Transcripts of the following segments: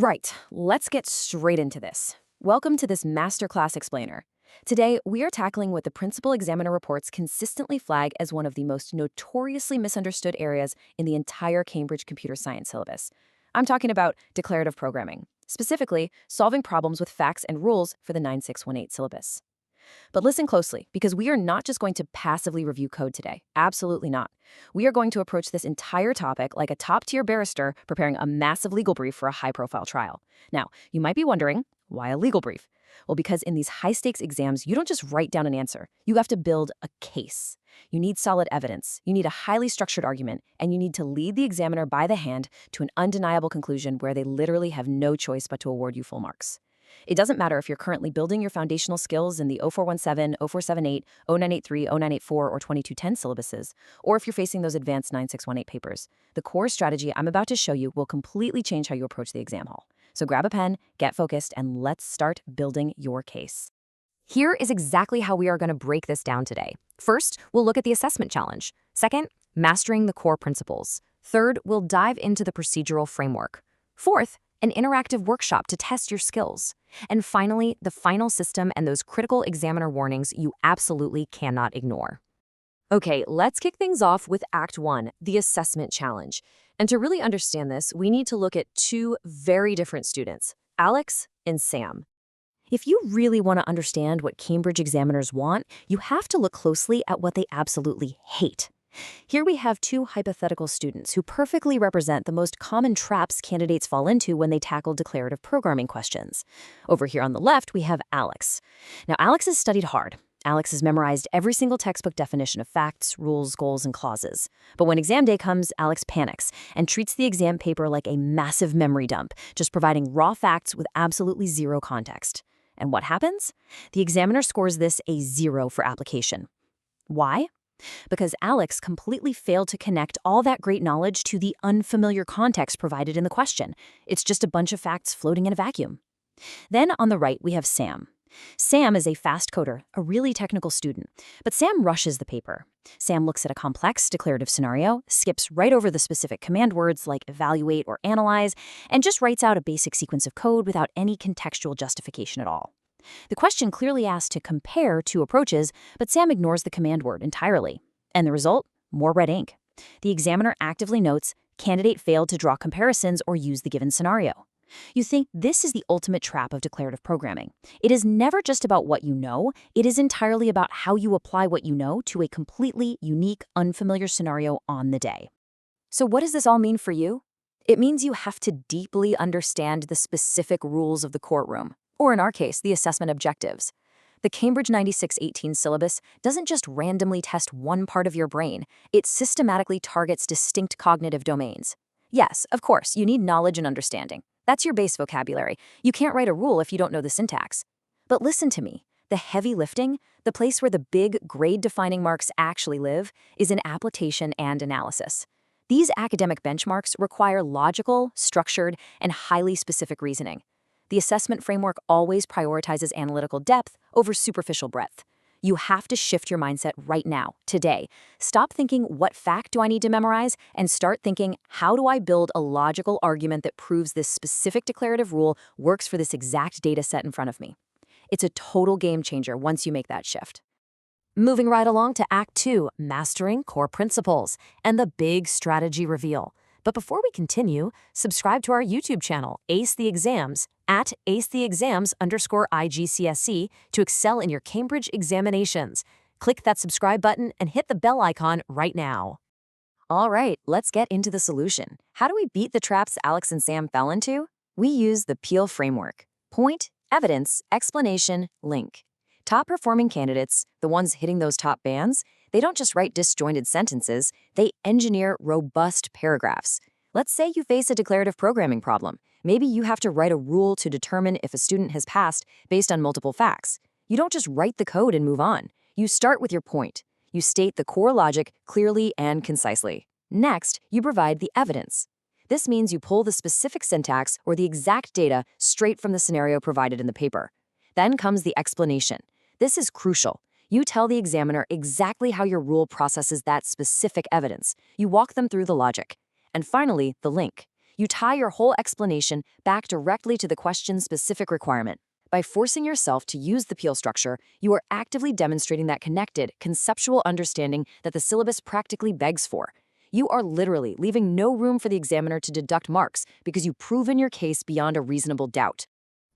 Right, let's get straight into this. Welcome to this Masterclass Explainer. Today, we are tackling what the principal examiner reports consistently flag as one of the most notoriously misunderstood areas in the entire Cambridge computer science syllabus. I'm talking about declarative programming, specifically solving problems with facts and rules for the 9618 syllabus. But listen closely, because we are not just going to passively review code today. Absolutely not. We are going to approach this entire topic like a top-tier barrister preparing a massive legal brief for a high-profile trial. Now, you might be wondering, why a legal brief? Well, because in these high-stakes exams, you don't just write down an answer. You have to build a case. You need solid evidence, you need a highly structured argument, and you need to lead the examiner by the hand to an undeniable conclusion where they literally have no choice but to award you full marks. It doesn't matter if you're currently building your foundational skills in the 0417, 0478, 0983, 0984, or 2210 syllabuses, or if you're facing those advanced 9618 papers. The core strategy I'm about to show you will completely change how you approach the exam hall. So grab a pen, get focused, and let's start building your case. Here is exactly how we are going to break this down today. First, we'll look at the assessment challenge. Second, mastering the core principles. Third, we'll dive into the procedural framework. Fourth, an interactive workshop to test your skills. And finally, the final system and those critical examiner warnings you absolutely cannot ignore. Okay, let's kick things off with Act 1, the assessment challenge. And to really understand this, we need to look at two very different students, Alex and Sam. If you really want to understand what Cambridge examiners want, you have to look closely at what they absolutely hate. Here we have two hypothetical students who perfectly represent the most common traps candidates fall into when they tackle declarative programming questions. Over here on the left, we have Alex. Now, Alex has studied hard. Alex has memorized every single textbook definition of facts, rules, goals, and clauses. But when exam day comes, Alex panics and treats the exam paper like a massive memory dump, just providing raw facts with absolutely zero context. And what happens? The examiner scores this a 0 for application. Why? Because Alex completely failed to connect all that great knowledge to the unfamiliar context provided in the question. It's just a bunch of facts floating in a vacuum. Then on the right, we have Sam. Sam is a fast coder, a really technical student, but Sam rushes the paper. Sam looks at a complex declarative scenario, skips right over the specific command words like evaluate or analyze, and just writes out a basic sequence of code without any contextual justification at all. The question clearly asks to compare two approaches, but Sam ignores the command word entirely. And the result? More red ink. The examiner actively notes, candidate failed to draw comparisons or use the given scenario. You think this is the ultimate trap of declarative programming. It is never just about what you know, it is entirely about how you apply what you know to a completely unique, unfamiliar scenario on the day. So what does this all mean for you? It means you have to deeply understand the specific rules of the courtroom, or in our case, the assessment objectives. The Cambridge 9618 syllabus doesn't just randomly test one part of your brain, it systematically targets distinct cognitive domains. Yes, of course, you need knowledge and understanding. That's your base vocabulary. You can't write a rule if you don't know the syntax. But listen to me. The heavy lifting, the place where the big grade-defining marks actually live, is in application and analysis. These academic benchmarks require logical, structured, and highly specific reasoning. The assessment framework always prioritizes analytical depth over superficial breadth. You have to shift your mindset right now, today. Stop thinking, what fact do I need to memorize? And start thinking, how do I build a logical argument that proves this specific declarative rule works for this exact data set in front of me? It's a total game changer once you make that shift. Moving right along to Act 2, mastering core principles, and the big strategy reveal. But before we continue, subscribe to our YouTube channel, Ace the Exams, at acetheexams_IGCSE to excel in your Cambridge examinations. Click that subscribe button and hit the bell icon right now. All right, let's get into the solution. How do we beat the traps Alex and Sam fell into? We use the PEEL framework. Point, evidence, explanation, link. Top-performing candidates, the ones hitting those top bands, they don't just write disjointed sentences, they engineer robust paragraphs. Let's say you face a declarative programming problem. Maybe you have to write a rule to determine if a student has passed based on multiple facts. You don't just write the code and move on. You start with your point. You state the core logic clearly and concisely. Next, you provide the evidence. This means you pull the specific syntax or the exact data straight from the scenario provided in the paper. Then comes the explanation. This is crucial. You tell the examiner exactly how your rule processes that specific evidence. You walk them through the logic. And finally, the link. You tie your whole explanation back directly to the question's specific requirement. By forcing yourself to use the peel structure, you are actively demonstrating that connected, conceptual understanding that the syllabus practically begs for. You are literally leaving no room for the examiner to deduct marks because you've proven your case beyond a reasonable doubt.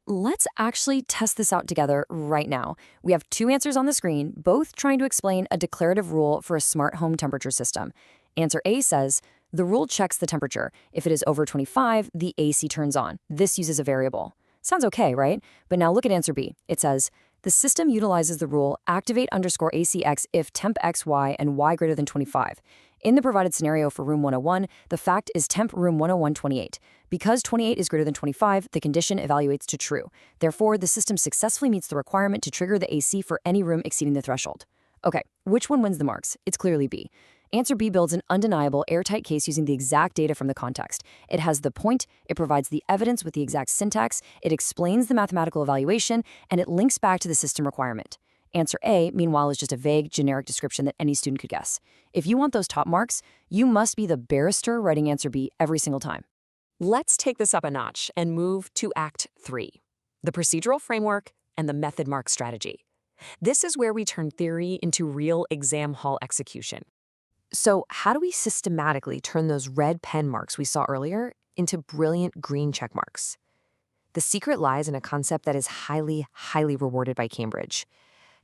Let's actually test this out together right now. We have two answers on the screen, both trying to explain a declarative rule for a smart home temperature system. Answer A says, the rule checks the temperature. If it is over 25, the AC turns on. This uses a variable. Sounds okay, right? But now look at answer B. It says, the system utilizes the rule activate_ACX if temp x, y, and y greater than 25. In the provided scenario for room 101, the fact is temp room 101 28. Because 28 is greater than 25, the condition evaluates to true. Therefore, the system successfully meets the requirement to trigger the AC for any room exceeding the threshold. Okay, which one wins the marks? It's clearly B. Answer B builds an undeniable, airtight case using the exact data from the context. It has the point, it provides the evidence with the exact syntax, it explains the mathematical evaluation, and it links back to the system requirement. Answer A, meanwhile, is just a vague, generic description that any student could guess. If you want those top marks, you must be the barrister writing answer B every single time. Let's take this up a notch and move to Act 3, the procedural framework and the method mark strategy. This is where we turn theory into real exam hall execution. So how do we systematically turn those red pen marks we saw earlier into brilliant green check marks? The secret lies in a concept that is highly, highly rewarded by Cambridge.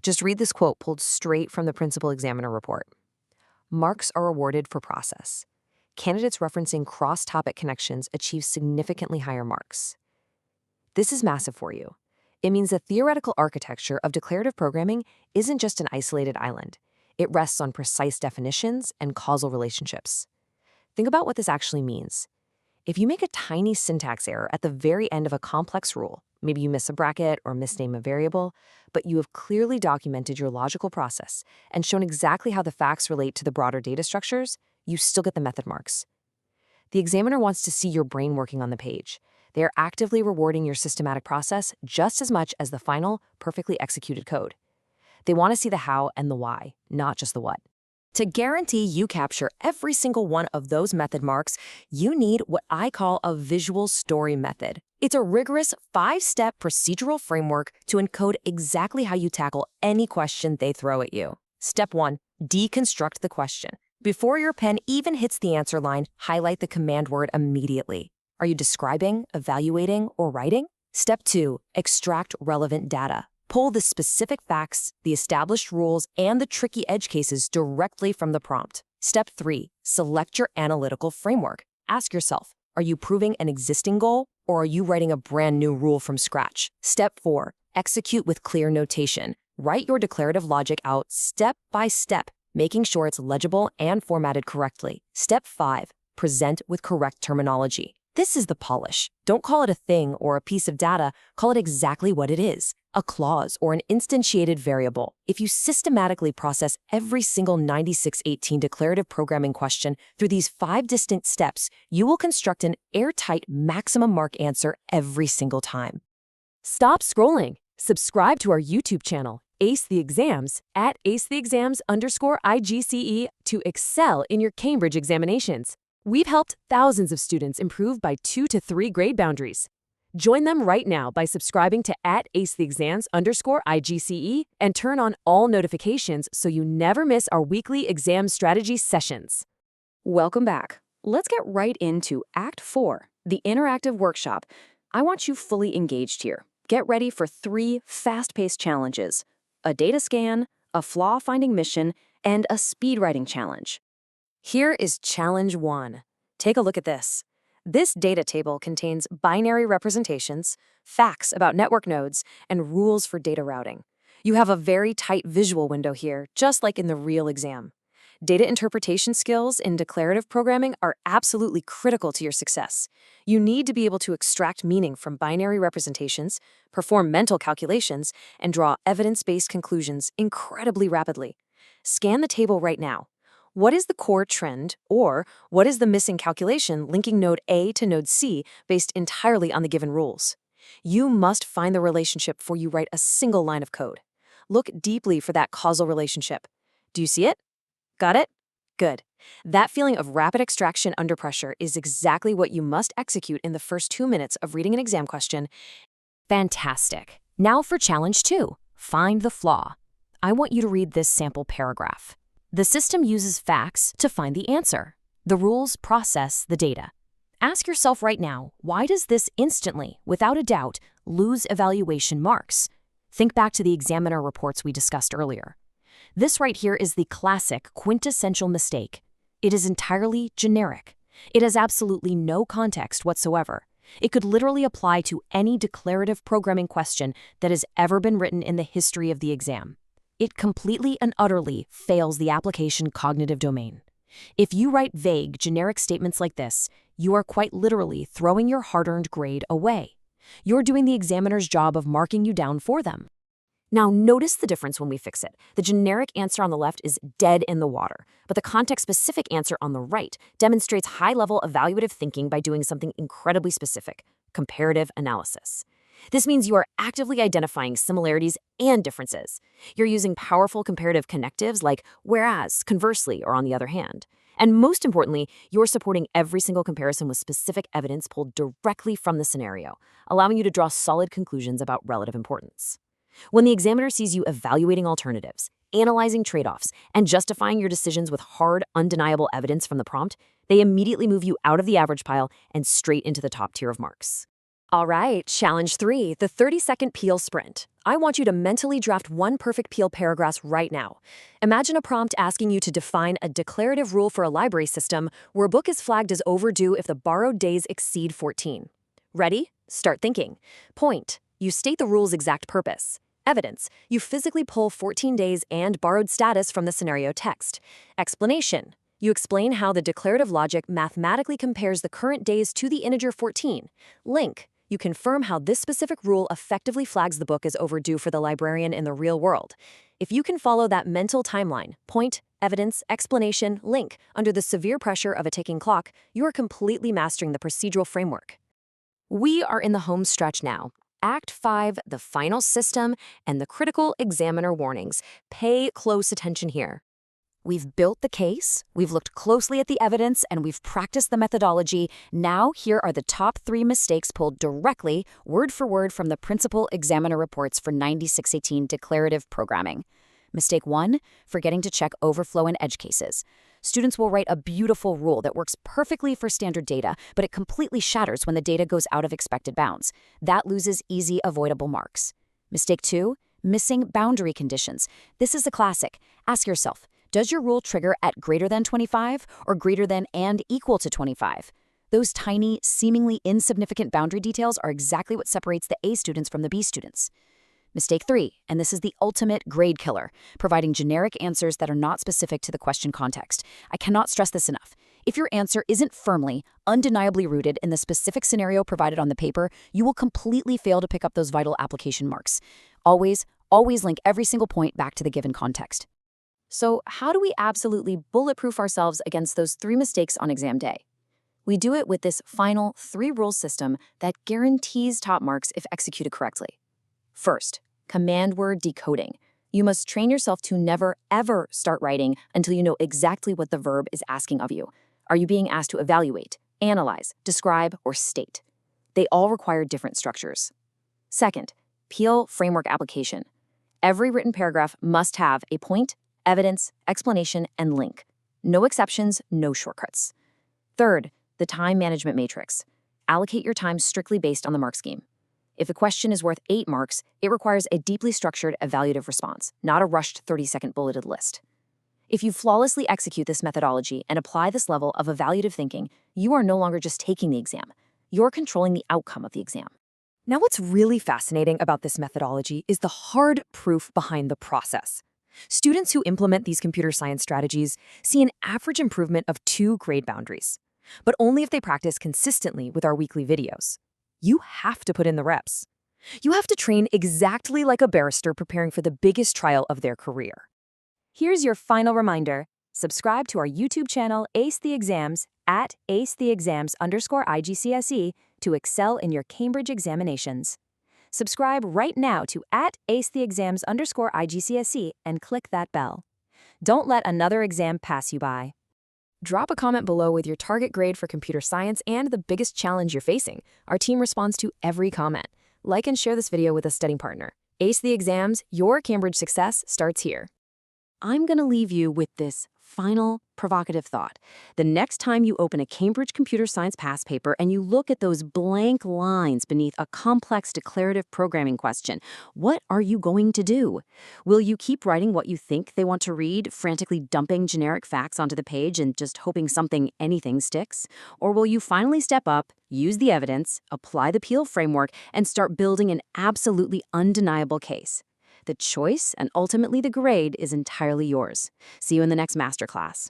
Just read this quote pulled straight from the principal examiner report. Marks are awarded for process. Candidates referencing cross-topic connections achieve significantly higher marks. This is massive for you. It means the theoretical architecture of declarative programming isn't just an isolated island. It rests on precise definitions and causal relationships. Think about what this actually means. If you make a tiny syntax error at the very end of a complex rule, maybe you miss a bracket or misname a variable, but you have clearly documented your logical process and shown exactly how the facts relate to the broader data structures, you still get the method marks. The examiner wants to see your brain working on the page. They are actively rewarding your systematic process just as much as the final, perfectly executed code. They want to see the how and the why, not just the what. To guarantee you capture every single one of those method marks, you need what I call a visual story method. It's a rigorous 5-step procedural framework to encode exactly how you tackle any question they throw at you. Step 1, deconstruct the question. Before your pen even hits the answer line, highlight the command word immediately. Are you describing, evaluating, or writing? Step 2, extract relevant data. Pull the specific facts, the established rules, and the tricky edge cases directly from the prompt. Step 3, select your analytical framework. Ask yourself, are you proving an existing goal, or are you writing a brand new rule from scratch? Step 4, execute with clear notation. Write your declarative logic out step by step, making sure it's legible and formatted correctly. Step 5, present with correct terminology. This is the polish. Don't call it a thing or a piece of data, call it exactly what it is, a clause or an instantiated variable. If you systematically process every single 9618 declarative programming question through these 5 distinct steps, you will construct an airtight maximum mark answer every single time. Stop scrolling. Subscribe to our YouTube channel, Ace the Exams, at @acetheexams_IGCE to excel in your Cambridge examinations. We've helped thousands of students improve by 2 to 3 grade boundaries. Join them right now by subscribing to @acetheexams_IGCE and turn on all notifications so you never miss our weekly exam strategy sessions. Welcome back. Let's get right into Act 4, the interactive workshop. I want you fully engaged here. Get ready for 3 fast-paced challenges: a data scan, a flaw-finding mission, and a speed writing challenge. Here is Challenge 1. Take a look at this. This data table contains binary representations, facts about network nodes, and rules for data routing. You have a very tight visual window here, just like in the real exam. Data interpretation skills in declarative programming are absolutely critical to your success. You need to be able to extract meaning from binary representations, perform mental calculations, and draw evidence-based conclusions incredibly rapidly. Scan the table right now. What is the core trend, or what is the missing calculation linking node A to node C based entirely on the given rules? You must find the relationship before you write a single line of code. Look deeply for that causal relationship. Do you see it? Got it? Good. That feeling of rapid extraction under pressure is exactly what you must execute in the first 2 minutes of reading an exam question. Fantastic. Now for challenge 2. Find the flaw. I want you to read this sample paragraph. The system uses facts to find the answer. The rules process the data. Ask yourself right now, why does this instantly, without a doubt, lose evaluation marks? Think back to the examiner reports we discussed earlier. This right here is the classic quintessential mistake. It is entirely generic. It has absolutely no context whatsoever. It could literally apply to any declarative programming question that has ever been written in the history of the exam. It completely and utterly fails the application cognitive domain. If you write vague, generic statements like this, you are quite literally throwing your hard-earned grade away. You're doing the examiner's job of marking you down for them. Now, notice the difference when we fix it. The generic answer on the left is dead in the water, but the context-specific answer on the right demonstrates high-level evaluative thinking by doing something incredibly specific: comparative analysis. This means you are actively identifying similarities and differences. You're using powerful comparative connectives like whereas, conversely, or on the other hand. And most importantly, you're supporting every single comparison with specific evidence pulled directly from the scenario, allowing you to draw solid conclusions about relative importance. When the examiner sees you evaluating alternatives, analyzing trade-offs, and justifying your decisions with hard, undeniable evidence from the prompt, they immediately move you out of the average pile and straight into the top tier of marks. All right, challenge 3, the 30-second peel sprint. I want you to mentally draft one perfect peel paragraph right now. Imagine a prompt asking you to define a declarative rule for a library system where a book is flagged as overdue if the borrowed days exceed 14. Ready? Start thinking. Point: you state the rule's exact purpose. Evidence: you physically pull 14 days and borrowed status from the scenario text. Explanation: you explain how the declarative logic mathematically compares the current days to the integer 14. Link: you confirm how this specific rule effectively flags the book as overdue for the librarian in the real world. If you can follow that mental timeline, point, evidence, explanation, link, under the severe pressure of a ticking clock, you are completely mastering the procedural framework. We are in the home stretch now. Act 5, the final system, and the critical examiner warnings. Pay close attention here. We've built the case, we've looked closely at the evidence, and we've practiced the methodology. Now, here are the top 3 mistakes pulled directly, word for word, from the principal examiner reports for 9618 declarative programming. Mistake 1, forgetting to check overflow and edge cases. Students will write a beautiful rule that works perfectly for standard data, but it completely shatters when the data goes out of expected bounds. That loses easy, avoidable marks. Mistake 2, missing boundary conditions. This is a classic. Ask yourself, does your rule trigger at greater than 25 or greater than and equal to 25? Those tiny, seemingly insignificant boundary details are exactly what separates the A students from the B students. Mistake 3, and this is the ultimate grade killer, providing generic answers that are not specific to the question context. I cannot stress this enough. If your answer isn't firmly, undeniably rooted in the specific scenario provided on the paper, you will completely fail to pick up those vital application marks. Always link every single point back to the given context. So, how do we absolutely bulletproof ourselves against those 3 mistakes on exam day? We do it with this final 3-rule system that guarantees top marks if executed correctly. First, command word decoding. You must train yourself to never, ever start writing until you know exactly what the verb is asking of you. Are you being asked to evaluate, analyze, describe, or state? They all require different structures. Second, peel framework application. Every written paragraph must have a point, evidence, explanation, and link. No exceptions, no shortcuts. Third, the time management matrix. Allocate your time strictly based on the mark scheme. If a question is worth 8 marks, it requires a deeply structured evaluative response, not a rushed 30-second bulleted list. If you flawlessly execute this methodology and apply this level of evaluative thinking, you are no longer just taking the exam. You're controlling the outcome of the exam. Now, what's really fascinating about this methodology is the hard proof behind the process. Students who implement these computer science strategies see an average improvement of 2 grade boundaries, but only if they practice consistently with our weekly videos. You have to put in the reps. You have to train exactly like a barrister preparing for the biggest trial of their career. Here's your final reminder. Subscribe to our YouTube channel, Ace the Exams, at acetheexams_IGCSE to excel in your Cambridge examinations. Subscribe right now to at acetheexams_IGCSE and click that bell. Don't let another exam pass you by. Drop a comment below with your target grade for computer science and the biggest challenge you're facing. Our team responds to every comment. Like and share this video with a studying partner. Ace the exams, your Cambridge success starts here. I'm going to leave you with this final provocative thought. The next time you open a Cambridge computer science past paper and you look at those blank lines beneath a complex declarative programming question, what are you going to do? Will you keep writing what you think they want to read, frantically dumping generic facts onto the page and just hoping anything sticks? Or will you finally step up, use the evidence, apply the Peel framework, and start building an absolutely undeniable case? The choice and ultimately the grade is entirely yours. See you in the next masterclass.